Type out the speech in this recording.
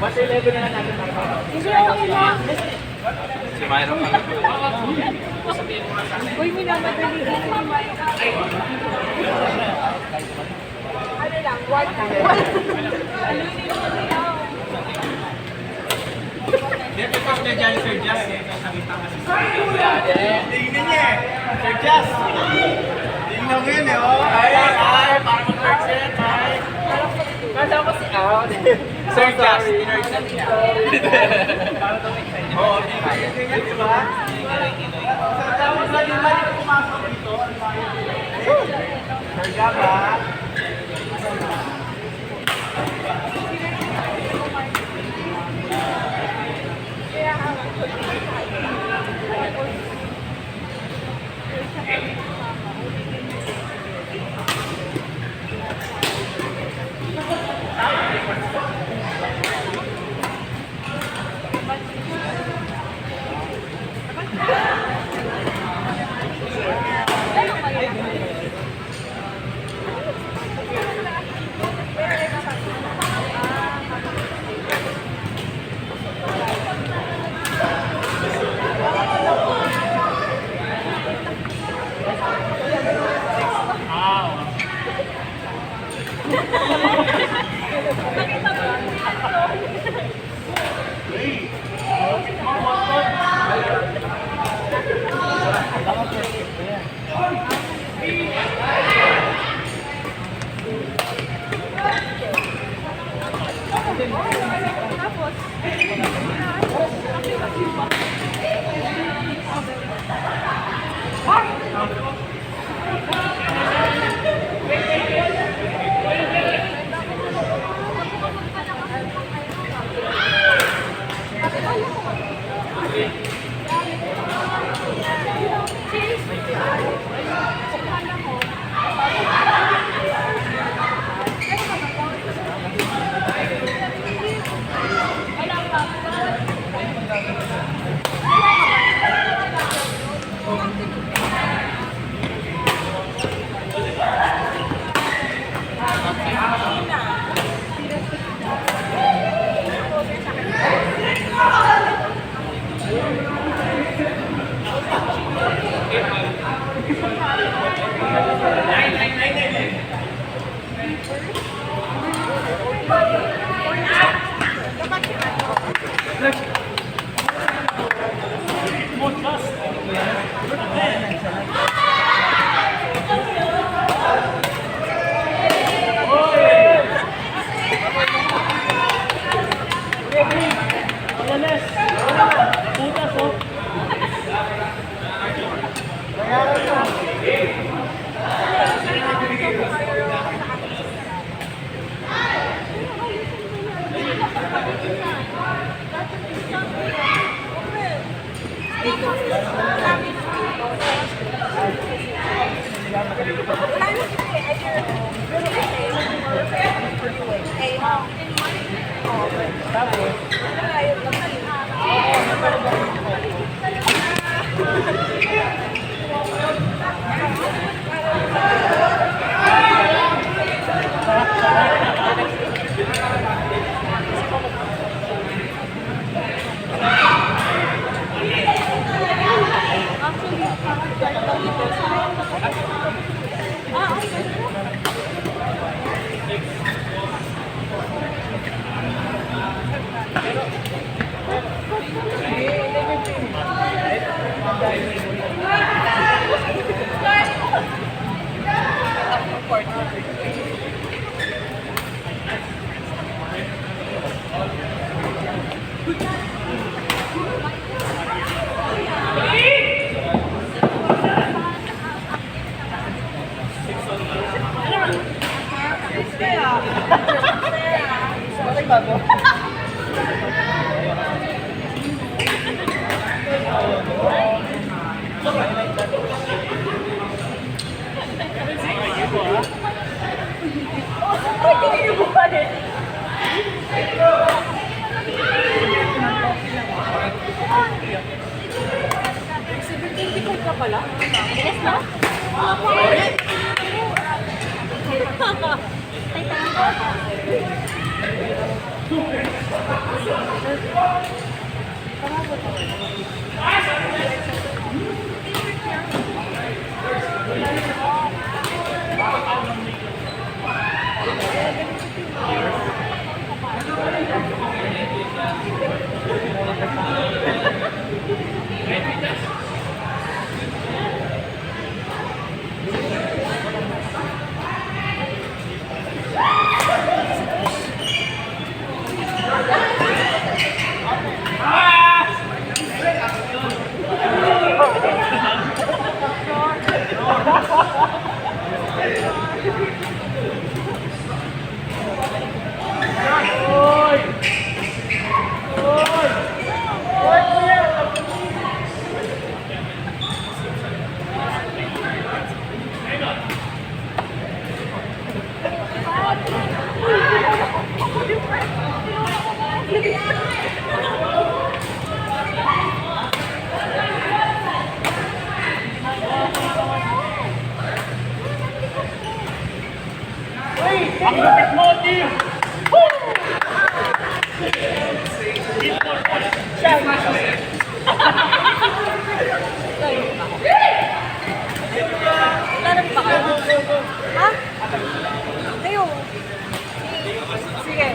Mas 11 na lang natin para. Hindi okay lang. Si Myron pa. Uy, minamadali ka si Myron. Ano lang, one time. Ano yun yung Dito ka na dyan, Sir Jazz. Nakita kasi sa tingnan niya eh. Sir Jazz. Tingnan mo yun eh. Ay, para mag-percent. Ay. Kasama ko si Al. Sir Jazz. Para ito may excited. Oo, tingnan di ba? Tapos na yung mali na pumasok dito. Sir Jazz ba? Ang lupit mo, team! Lalaro pa kayo? Ha? Kayo? Sige.